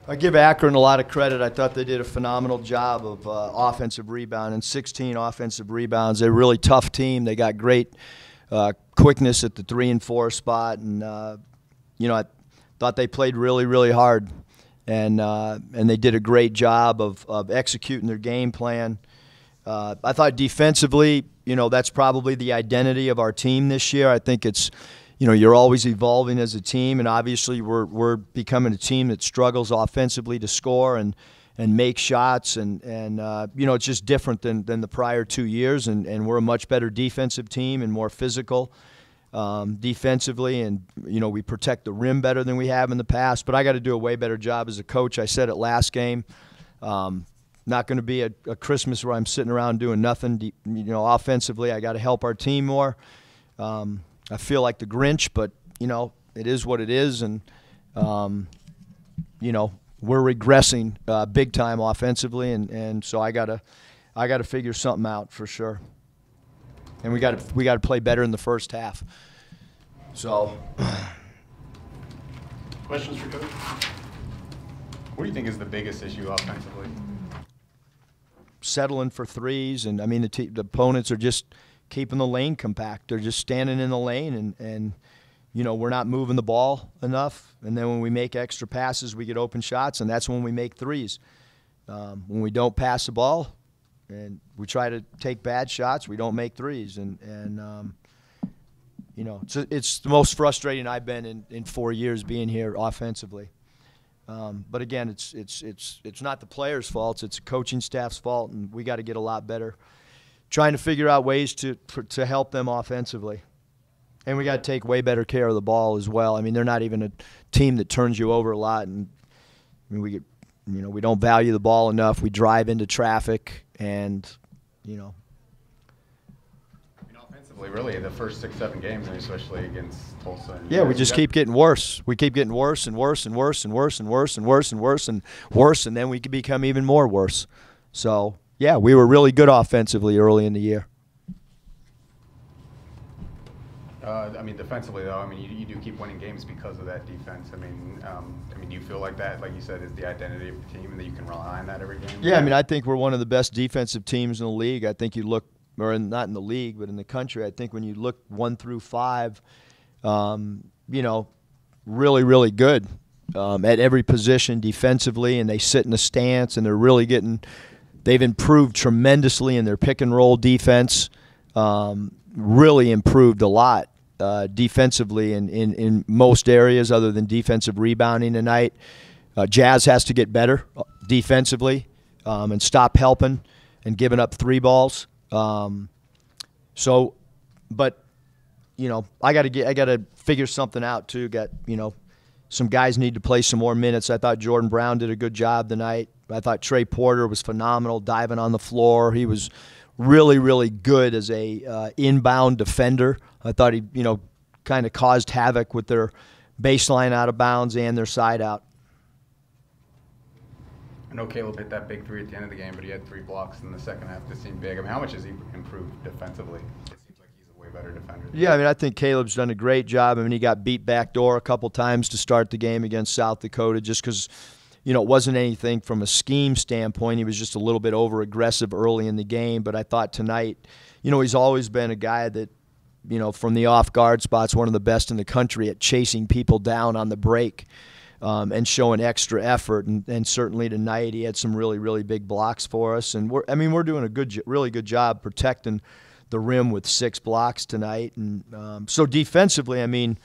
I give Akron a lot of credit. I thought they did a phenomenal job of offensive rebound and 16 offensive rebounds. They're a really tough team. They got great quickness at the 3 and 4 spot, and I thought they played really, really hard, and they did a great job of executing their game plan. I thought defensively, that's probably the identity of our team this year. I think it's, you're always evolving as a team, and obviously we're becoming a team that struggles offensively to score and make shots, and it's just different than the prior 2 years, and we're a much better defensive team and more physical defensively, and we protect the rim better than we have in the past. But I got to do a way better job as a coach. I said it last game. Not going to be a Christmas where I'm sitting around doing nothing. Offensively, I got to help our team more. I feel like the Grinch, but it is what it is, and we're regressing big time offensively, and so I gotta figure something out for sure. And we got to play better in the first half. So, questions for Coach? What do you think is the biggest issue offensively? Settling for threes, and the opponents are just keeping the lane compact. They're just standing in the lane, and we're not moving the ball enough. And then when we make extra passes, we get open shots, and that's when we make threes. When we don't pass the ball and we try to take bad shots, we don't make threes. It's the most frustrating I've been in 4 years being here offensively. But again, it's not the players' fault. It's the coaching staff's fault, and we got to get a lot better trying to figure out ways to help them offensively. And we got to take way better care of the ball as well. They're not even a team that turns you over a lot, and we don't value the ball enough. We drive into traffic, and offensively, really, the first 6-7 games, especially against Tulsa. Yeah, we just keep getting worse. We keep getting worse and worse and worse and worse and worse and worse and worse and worse, and then we can become even more worse. So, yeah, we were really good offensively early in the year. Defensively, though, you do keep winning games because of that defense. Do you feel like that, like you said, is the identity of the team, and that you can rely on that every game? Yeah, I think we're one of the best defensive teams in the league. I think you look, not in the league, but in the country. I think when you look 1 through 5, really, really good at every position defensively, and they sit in a stance, and they've improved tremendously in their pick and roll defense. Really improved a lot defensively in most areas other than defensive rebounding tonight. Jazz has to get better defensively and stop helping and giving up 3 balls. I got to figure something out too. Some guys need to play some more minutes. I thought Jordan Brown did a good job tonight. I thought Trey Porter was phenomenal diving on the floor. He was really, really good as a inbound defender. I thought he, kind of caused havoc with their baseline out of bounds and their side out. I know Caleb hit that big 3 at the end of the game, but he had 3 blocks in the second half that seemed big. How much has he improved defensively? It seems like he's a way better defender. Yeah, I think Caleb's done a great job. He got beat backdoor a couple times to start the game against South Dakota just because, it wasn't anything from a scheme standpoint. He was just a little bit over-aggressive early in the game. But I thought tonight, he's always been a guy that, from the off-guard spots, one of the best in the country at chasing people down on the break. And showing extra effort, and certainly tonight he had some really, really big blocks for us. And we're doing a really good job protecting the rim with 6 blocks tonight. And so defensively,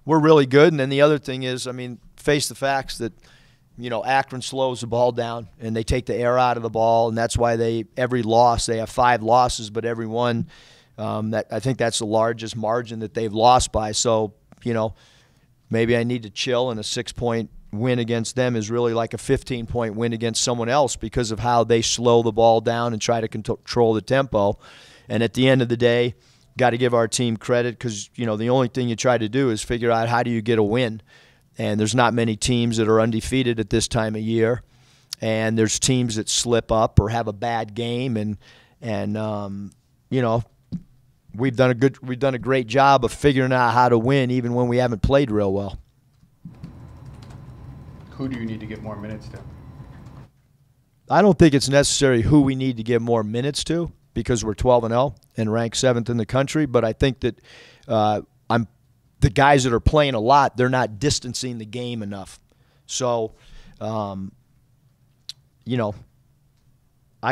we're really good. And then the other thing is, face the facts that Akron slows the ball down and they take the air out of the ball, and that's why every loss they have 5 losses, but every one I think that's the largest margin that they've lost by. So maybe I need to chill, and a 6-point win against them is really like a 15-point win against someone else because of how they slow the ball down and try to control the tempo. And at the end of the day, got to give our team credit because, the only thing you try to do is figure out how do you get a win. And there's not many teams that are undefeated at this time of year. And there's teams that slip up or have a bad game. And we've done a great job of figuring out how to win even when we haven't played real well. Who do you need to get more minutes to? I don't think it's necessary who we need to give more minutes to because we're 12-0 and ranked 7th in the country. But I think that the guys that are playing a lot, they're not distancing the game enough. So, we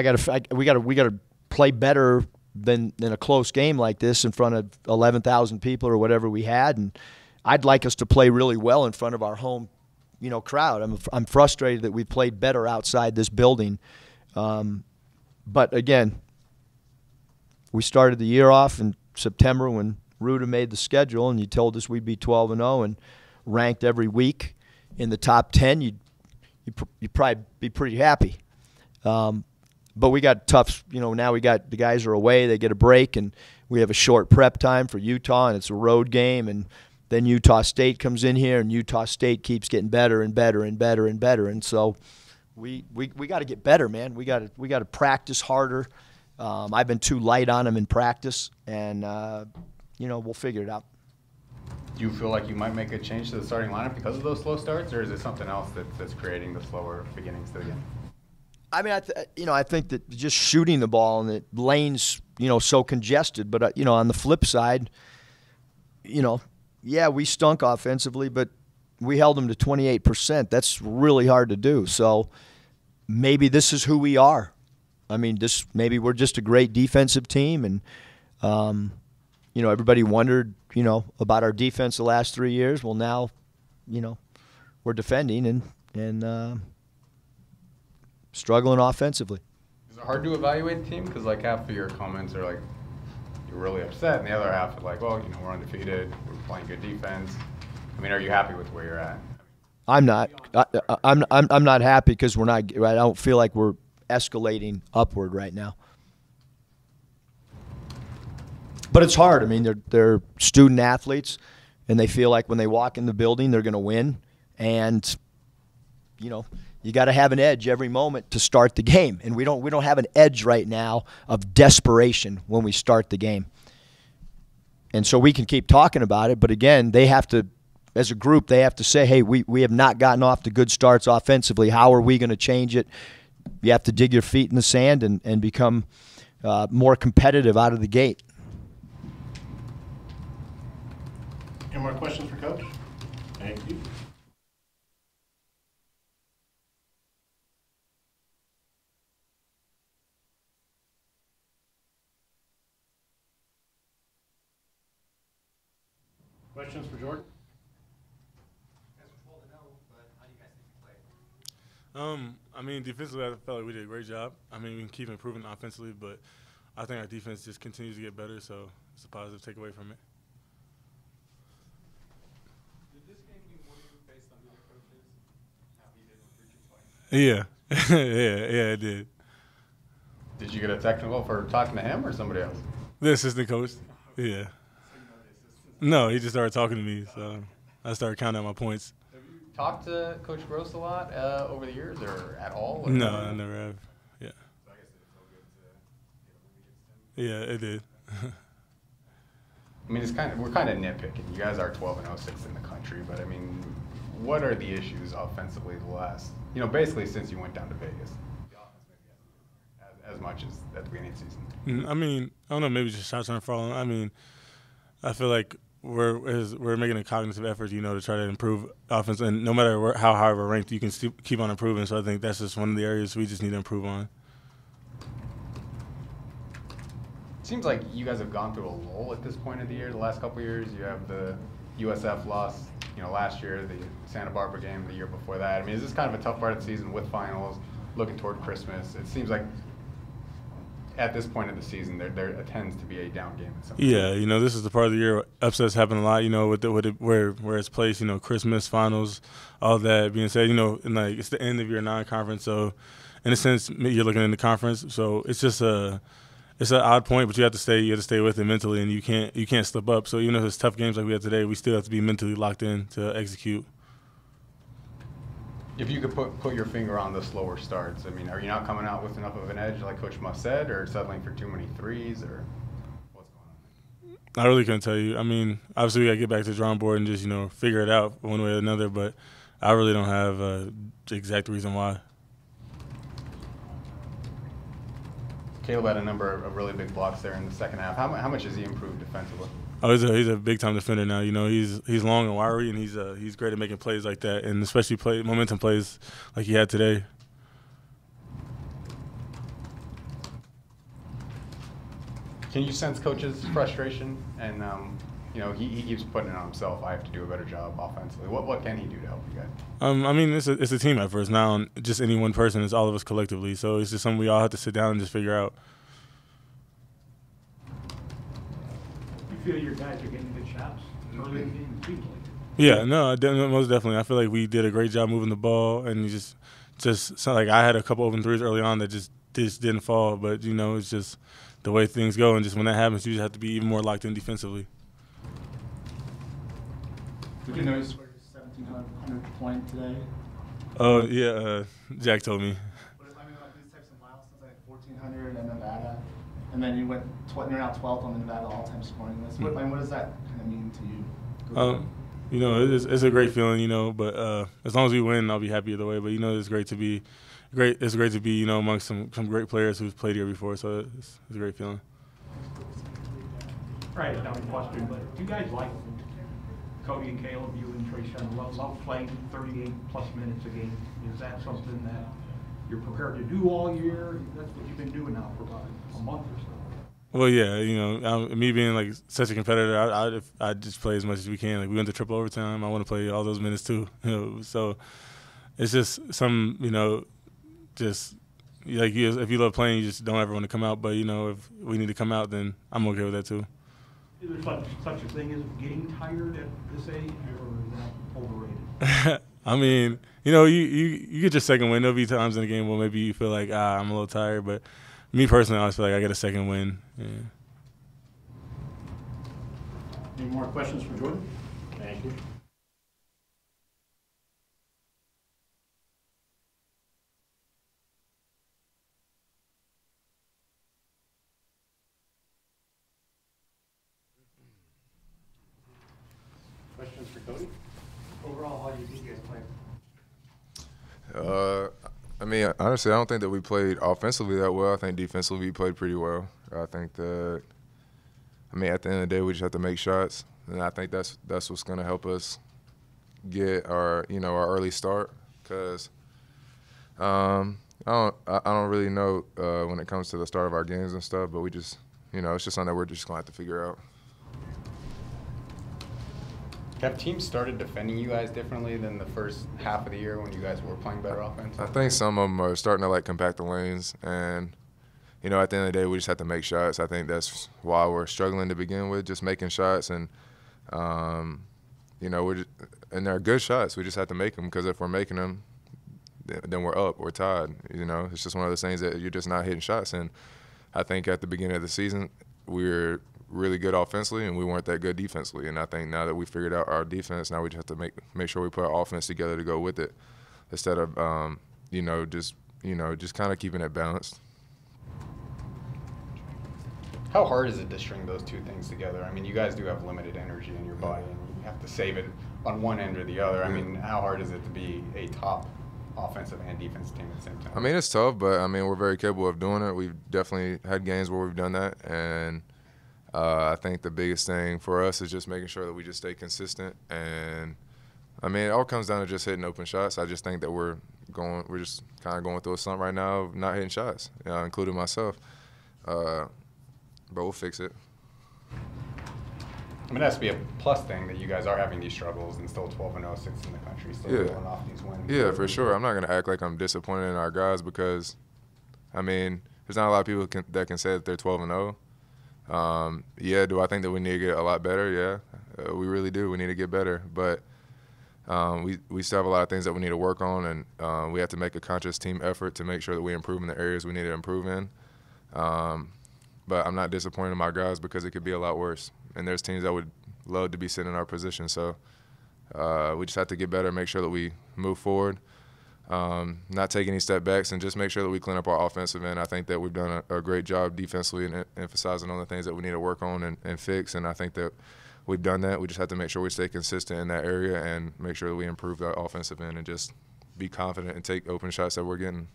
got to play better than a close game like this in front of 11,000 people or whatever we had. And I'd like us to play really well in front of our home, crowd. I'm frustrated that we played better outside this building. But again, we started the year off in September when Ruda made the schedule, and you told us we'd be 12-0 and ranked every week in the top 10. You'd probably be pretty happy. But we got tough. Now we got the guys are away; they get a break, and we have a short prep time for Utah, and it's a road game, and then Utah State comes in here, and Utah State keeps getting better and better and better and better, and so we got to get better, man. We got to practice harder. I've been too light on them in practice, and we'll figure it out. Do you feel like you might make a change to the starting lineup because of those slow starts, or is it something else that's creating the slower beginnings to the game? I mean, I think that just shooting the ball and the lanes, so congested. But on the flip side, yeah, we stunk offensively, but we held them to 28%. That's really hard to do. So maybe this is who we are. I mean, maybe we're just a great defensive team, and everybody wondered, about our defense the last 3 years. Well, now, we're defending and struggling offensively. Is it hard to evaluate the team? Because half of your comments are you're really upset, and the other half are well, we're undefeated, we're playing good defense. I mean, are you happy with where you're at? I'm not. I'm not happy because we're not. I don't feel like we're escalating upward right now. But it's hard. I mean, they're student athletes, and they feel like when they walk in the building, they're going to win. And you got to have an edge every moment to start the game, and we don't have an edge right now of desperation when we start the game. And so we can keep talking about it, but again, they have to, as a group, they have to say, hey, we have not gotten off to good starts offensively. How are we going to change it? You have to dig your feet in the sand and become more competitive out of the gate. Any more questions for Coach? Thank you. Questions for Jordan? I mean, defensively, I felt like we did a great job. I mean, we can keep improving offensively, but I think our defense just continues to get better, so it's a positive takeaway from it. Did this game mean more to you based on the other coaches? How he did with Richard's play? Yeah, it did. Did you get a technical for talking to him or somebody else? The assistant coach, yeah. No, he just started talking to me, so I started counting out my points. Have you talked to Coach Gross a lot over the years, or at all? Or no, I never have. Yeah. So I guess it felt good to get a win against him. Yeah, it did. I mean, we're kind of nitpicking. You guys are 12-0, 6th in the country, but I mean, what are the issues offensively the last, basically since you went down to Vegas? The offense maybe hasn't as much as at the beginning of the season. I mean, I don't know, maybe just shots aren't falling. I mean, I feel like we're making a cognitive effort, to try to improve offense, and no matter how high we're ranked, you can keep on improving. So I think that's just one of the areas we just need to improve on. It seems like you guys have gone through a lull at this point of the year. The last couple of years, you have the USF loss, last year, the Santa Barbara game, the year before that. I mean, is this kind of a tough part of the season with finals, looking toward Christmas? It seems like at this point of the season, there tends to be a down game. Yeah, this is the part of the year where upsets happen a lot. Where it's placed. Christmas, finals, all that being said. And it's the end of your non-conference, so in a sense, you're looking in the conference. So it's just it's an odd point, but you have to stay with it mentally, and you can't slip up. So even if it's tough games like we had today, we still have to be mentally locked in to execute. If you could put your finger on the slower starts, I mean, are you not coming out with enough of an edge like Coach Muss said, or settling for too many threes, or what's going on? I really couldn't tell you. I mean, obviously we got to get back to the drawing board and just, figure it out one way or another. But I really don't have the exact reason why. Caleb had a number of really big blocks there in the second half. How much has he improved defensively? Oh, he's a big time defender now. You know, he's long and wiry, and he's great at making plays like that, and especially momentum plays like he had today. Can you sense coach's frustration? And you know, he keeps putting it on himself. I have to do a better job offensively. What can he do to help you guys? I mean, it's a team effort. It's not just any one person. It's all of us collectively. So it's just something we all have to sit down and just figure out. You feel your guys are getting good shots early in the game? It seems like it. Yeah, no, most definitely. I feel like we did a great job moving the ball, and just so like I had a couple open threes early on that just didn't fall. But you know, it's just the way things go, and just when that happens, you just have to be even more locked in defensively. Did you notice where your 1,700 point today? Oh yeah, Jack told me. But I mean, like these types of milestones, like 1,400 in Nevada, and then you're now 12th on the Nevada all-time scoring list. What does that kind of mean to you? You know, it's a great feeling, you know. But as long as we win, I'll be happy either way. But you know, it's great to be you know, amongst some great players who've played here before. So it's a great feeling. Right, now question, but do you guys like Cody and Caleb, you and Trayshawn love playing 38-plus minutes a game? Is that something that you're prepared to do all year? That's what you've been doing now for about a month or so. Well, yeah, you know, me being like such a competitor, I just play as much as we can. Like we went to triple overtime, I want to play all those minutes too. You know, so it's just some, you know, just like if you love playing, you just don't ever want to come out. But you know, if we need to come out, then I'm okay with that too. Is there such a thing as getting tired at this age, or is that overrated? I mean, you know, you get your second win. There'll be times in the game where maybe you feel like, I'm a little tired. But me personally, I always feel like I get a second win. Yeah. Any more questions for Jordan? Thank you. Questions for Cody? Overall, how do you think you guys played? I mean, honestly, I don't think that we played offensively that well. I think defensively we played pretty well. I think that, I mean, at the end of the day, we just have to make shots, and I think that's what's going to help us get our early start. Because I don't really know when it comes to the start of our games and stuff, but we just, it's just something that we're just going to have to figure out. Have teams started defending you guys differently than the first half of the year when you guys were playing better offense? I think some of them are starting to compact the lanes, and at the end of the day, we just have to make shots. I think that's why we're struggling to begin with, just making shots, and and they're good shots. We just have to make them, because if we're making them, then we're up, we're tied. It's just one of those things that you're just not hitting shots. And I think at the beginning of the season, we were really good offensively, and we weren't that good defensively. And I think now that we figured out our defense, now we just have to make sure we put our offense together to go with it, instead of just kind of keeping it balanced. How hard is it to string those two things together? I mean, you guys do have limited energy in your body, and you have to save it on one end or the other. I mean, how hard is it to be a top offensive and defensive team at the same time? I mean, it's tough, but I mean, we're very capable of doing it. We've definitely had games where we've done that, and I think the biggest thing for us is just making sure that we just stay consistent. And I mean, it all comes down to just hitting open shots. I just think that we're just kind of going through a slump right now of not hitting shots, including myself. But we'll fix it. I mean, it has to be a plus thing that you guys are having these struggles and still 12-0, 6th in the country, still pulling off these wins. Yeah, for sure. I'm not going to act like I'm disappointed in our guys, because, I mean, there's not a lot of people that can say that they're 12-0. Yeah, do I think that we need to get a lot better? Yeah, we really do. We need to get better. But we still have a lot of things that we need to work on, and we have to make a conscious team effort to make sure that we improve in the areas we need to improve in. But I'm not disappointed in my guys, because it could be a lot worse. And there's teams that would love to be sitting in our position. So we just have to get better, make sure that we move forward, not take any step backs, and just make sure that we clean up our offensive end. I think that we've done a great job defensively and emphasizing on the things that we need to work on and fix. And I think that we've done that. We just have to make sure we stay consistent in that area and make sure that we improve our offensive end and just be confident and take open shots that we're getting.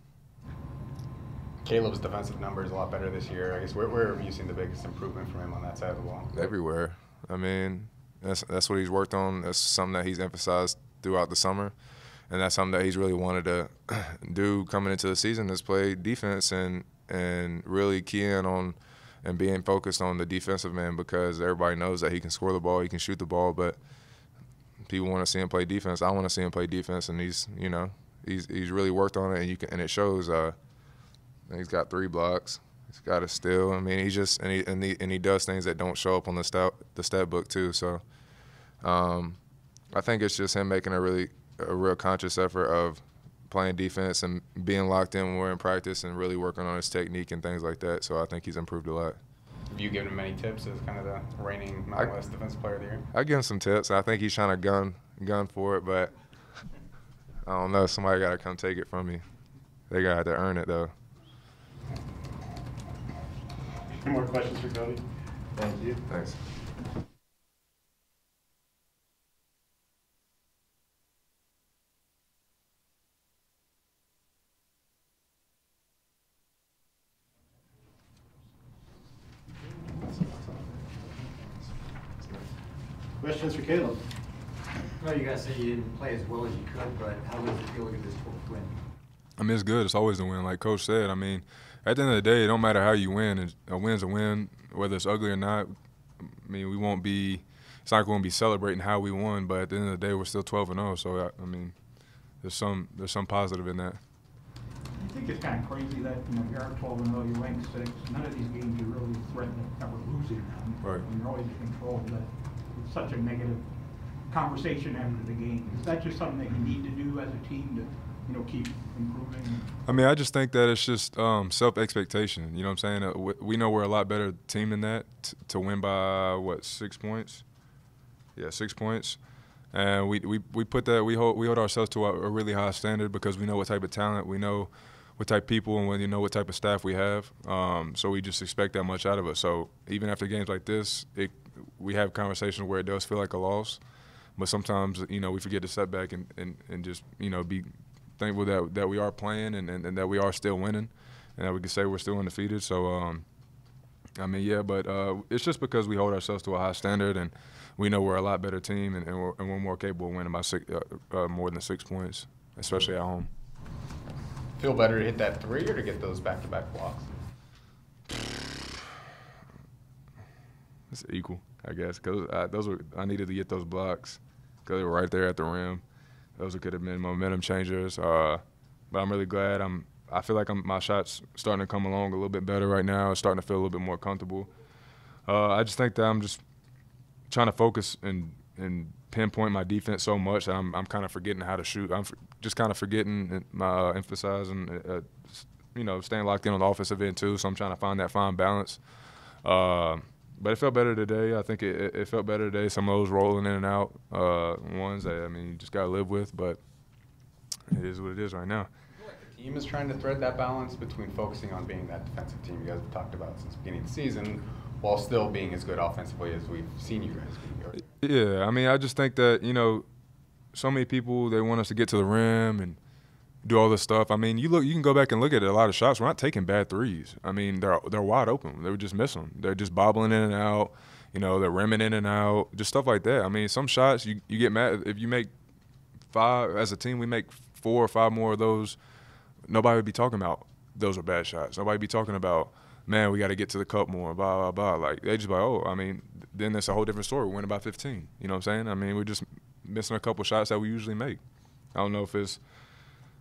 Caleb's defensive numbers a lot better this year. I guess where have you seen the biggest improvement from him on that side of the ball? Everywhere. I mean, that's what he's worked on. That's something that he's emphasized throughout the summer, and that's something that he's really wanted to do coming into the season, is play defense and really key in on and being focused on the defensive man, because everybody knows that he can score the ball, he can shoot the ball, but people want to see him play defense. I want to see him play defense, and he's really worked on it, and it shows. He's got 3 blocks. He's got a steal. I mean, he does things that don't show up on the stat book too. So, I think it's just him making a real conscious effort of playing defense and being locked in when we're in practice and really working on his technique and things like that. So I think he's improved a lot. Have you given him any tips as kind of the reigning Mountain West Defensive Player of the Year? I give him some tips. I think he's trying to gun for it, but I don't know. Somebody got to come take it from me. They got to earn it though. Any more questions for Cody? Thank you. Thanks. Questions for Caleb? Well, you guys say you didn't play as well as you could, but how does it feel to get this 4th win? I mean, it's good. It's always a win. Like Coach said, I mean, at the end of the day, it don't matter how you win. A win's a win, whether it's ugly or not. I mean, it's not going to be celebrating how we won, but at the end of the day, we're still 12-0. So, I mean, there's some positive in that. I think it's kind of crazy that, you're 12-0, you're ranked 6th. None of these games you really threaten ever losing them. Right. And you're always in control. That it's such a negative conversation after the game. Is that just something that you need to do as a team to, keep improving? I mean, I just think that it's just self-expectation. You know what I'm saying? We know we're a lot better team than that to win by, 6 points? Yeah, 6 points. And we hold ourselves to a really high standard because we know what type of talent, we know what type of people, and we know what type of staff we have. So we just expect that much out of us. So even after games like this, we have conversations where it does feel like a loss. But sometimes, we forget to step back and just, be thankful that we are playing and that we are still winning and that we can say we're still undefeated. So, I mean, yeah, but it's just because we hold ourselves to a high standard and we know we're a lot better team and we're more capable of winning by more than 6 points, especially at home. Feel better to hit that 3 or to get those back-to-back blocks? It's equal, I guess, because I needed to get those blocks because they were right there at the rim. Those could have been momentum changers. But I'm really glad. I feel like my shot's starting to come along a little bit better right now. It's starting to feel a little bit more comfortable. I just think that I'm just trying to focus and pinpoint my defense so much that I'm kind of forgetting how to shoot. I'm just kind of forgetting my emphasizing, staying locked in on the offensive end too. So I'm trying to find that fine balance. But it felt better today. I think it felt better today. Some of those rolling in and out ones that, you just got to live with. But it is what it is right now. The team is trying to thread that balance between focusing on being that defensive team you guys have talked about since the beginning of the season while still being as good offensively as we've seen you guys be. Yeah, I just think that, so many people, they want us to get to the rim and do all this stuff. You can go back and look at it. A lot of shots, we're not taking bad threes. They're wide open. They were just missing. They're just bobbling in and out. They're rimming in and out. Just stuff like that. Some shots you get mad if you make 5 as a team. We make 4 or 5 more of those. Nobody would be talking about those are bad shots. Nobody would be talking about, man, we got to get to the cup more. Blah blah blah. Like they just then that's a whole different story. We're winning by 15. You know what I'm saying? We're just missing a couple shots that we usually make. I don't know if it's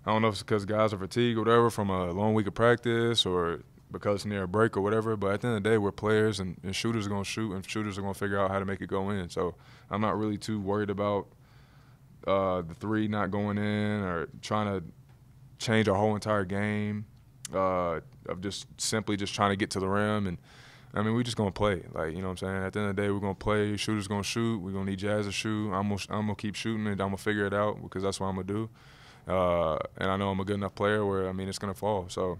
because guys are fatigued or whatever from a long week of practice or because it's near a break or whatever. But at the end of the day, we're players and shooters are going to shoot and shooters are going to figure out how to make it go in. So I'm not really too worried about the 3 not going in or trying to change our whole entire game of just simply just trying to get to the rim. And, we're just going to play. Like, you know what I'm saying? At the end of the day, we're going to play. Shooters going to shoot. We're going to need Jazz to shoot. I'm going to keep shooting and I'm going to figure it out because that's what I'm going to do. And I know I'm a good enough player where, it's going to fall. So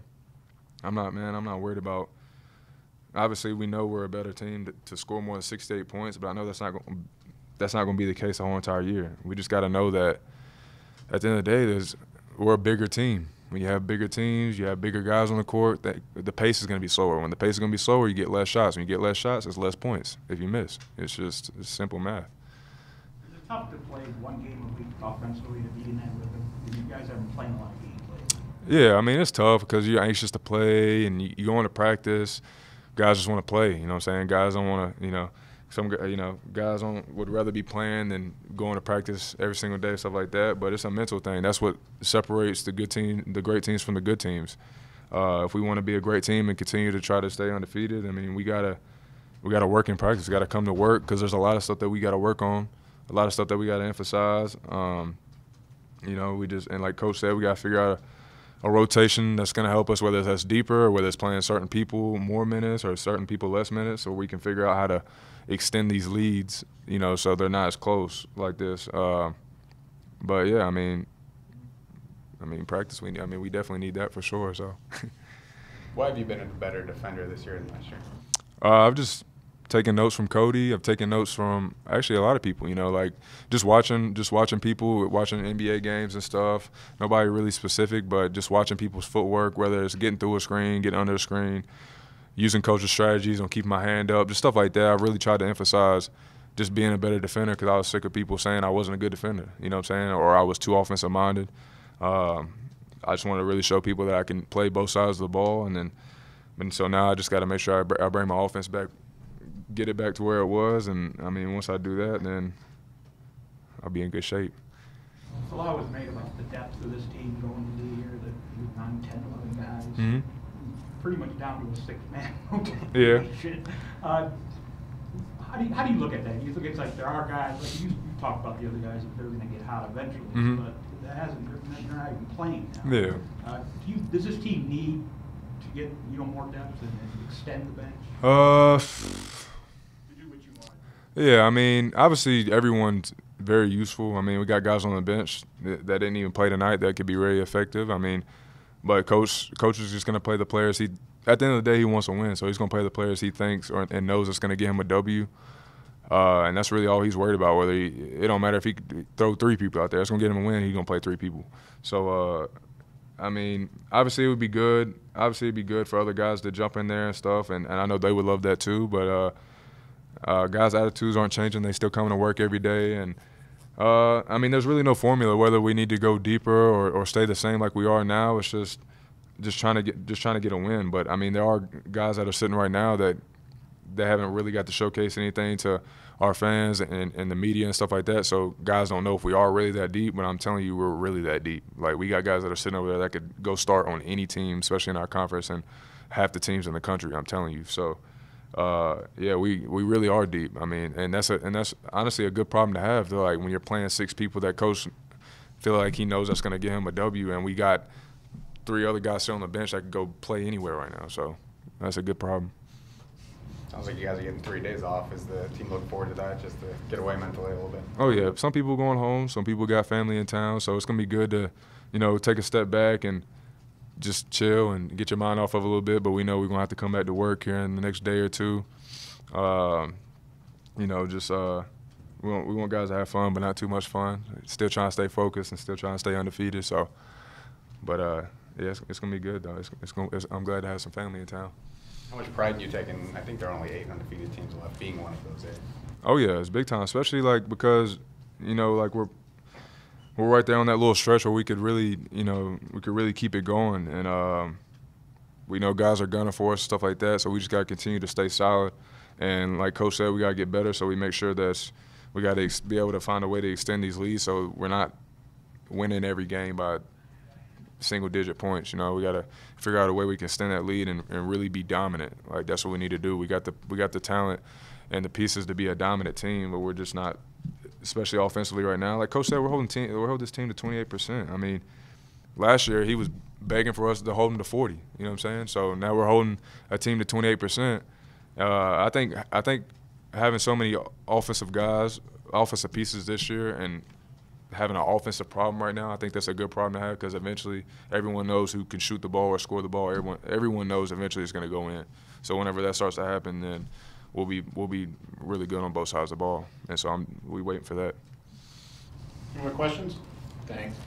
I'm not worried about obviously we know we're a better team to score more than 68 points, but I know that's not going to be the case the whole entire year. We just got to know that at the end of the day, we're a bigger team. When you have bigger teams, you have bigger guys on the court, the pace is going to be slower. When the pace is going to be slower, you get less shots. When you get less shots, it's less points if you miss. It's simple math. Is it tough to play one game a week offensively to be in that rhythm? You guys haven't played a lot of games lately. Yeah, I mean, it's tough because you're anxious to play and you go into practice. Guys just want to play, you know what I'm saying? Guys don't want to, guys would rather be playing than going to practice every single day, stuff like that. But it's a mental thing. That's what separates the great teams from the good teams. If we want to be a great team and continue to try to stay undefeated, I mean, we gotta work in practice. We gotta come to work because there's a lot of stuff that we gotta work on, a lot of stuff that we gotta emphasize. And like Coach said, we gotta figure out a rotation that's going to help us, whether that's deeper or whether it's playing certain people more minutes or certain people less minutes, so we can figure out how to extend these leads, so they're not as close like this. But yeah, I mean, practice. We definitely need that for sure. So. Why have you been a better defender this year than last year? I've just taken notes from Cody. I've taken notes from actually a lot of people, like just watching people, watching NBA games and stuff. Nobody really specific, but just watching people's footwork, whether it's getting through a screen, getting under a screen, using coach's strategies on keeping my hand up, just stuff like that. I really tried to emphasize just being a better defender because I was sick of people saying I wasn't a good defender, you know what I'm saying, or I was too offensive minded. I just wanted to really show people that I can play both sides of the ball, and so now I just got to make sure I bring my offense back, get it back to where it was, and I mean, once I do that, then I'll be in good shape. A lot was made about the depth of this team going into the year, that 9, 10, 11 guys, Mm-hmm. pretty much down to a 6-man rotation. Yeah. How do you look at that? You think it's like there are guys, like you talked about the other guys, that they're going to get hot eventually, Mm-hmm. but they're not even playing now. Yeah. Does this team need to get more depth and extend the bench? Yeah, I mean, obviously everyone's very useful. I mean, we got guys on the bench that didn't even play tonight that could be very effective. I mean, but coach is just going to play the players. At the end of the day, he wants to win, so he's going to play the players he thinks and knows it's going to get him a W. And that's really all he's worried about. It don't matter if he throw 3 people out there. It's going to get him a win. He's going to play 3 people. So, I mean, obviously it would be good. Obviously, it'd be good for other guys to jump in there and stuff, and I know they would love that too. But guys' attitudes aren't changing. They still come to work every day, and I mean, there's really no formula whether we need to go deeper or stay the same like we are now. It's just trying to get a win. But I mean, there are guys that are sitting right now that they haven't really got to showcase anything to our fans and the media and stuff like that. So guys don't know if we are really that deep, but I'm telling you, we're really that deep. Like, we got guys that are sitting over there that could go start on any team, especially in our conference, and half the teams in the country, I'm telling you. So, yeah, we really are deep. I mean, and that's honestly a good problem to have. Though, like, when you're playing 6 people that coach feel like he knows that's going to get him a W, and we got 3 other guys sitting on the bench that could go play anywhere right now. So that's a good problem. Sounds like you guys are getting 3 days off. Is the team looking forward to that, just to get away mentally a little bit? Oh, yeah. Some people going home. Some people got family in town. So it's going to be good to, take a step back and just chill and get your mind off of a little bit. But we know we're going to have to come back to work here in the next day or two. We want guys to have fun, but not too much fun. Still trying to stay focused and still trying to stay undefeated. So, but, yeah, it's going to be good, though. I'm glad to have some family in town. How much pride do you take in, I think there are only 8 undefeated teams left, being one of those 8? Oh, yeah, it's big time, especially, like, because, we're right there on that little stretch where we could really keep it going. And we know guys are gunning for us, stuff like that, so we just got to continue to stay solid. And like Coach said, we got to get better, so we make sure that we got to be able to find a way to extend these leads so we're not winning every game by single-digit points. We got to figure out a way we can extend that lead and really be dominant. Like, that's what we need to do. We got the talent and the pieces to be a dominant team, but we're just not, especially offensively right now. Like Coach said, we're holding this team to 28%. I mean, last year he was begging for us to hold him to 40. You know what I'm saying? So now we're holding a team to 28%. I think having so many offensive pieces this year and having an offensive problem right now. I think that's a good problem to have because eventually everyone knows who can shoot the ball or score the ball. Everyone knows eventually it's going to go in. So whenever that starts to happen, then we'll be really good on both sides of the ball. And so we waiting for that. Any more questions? Thanks.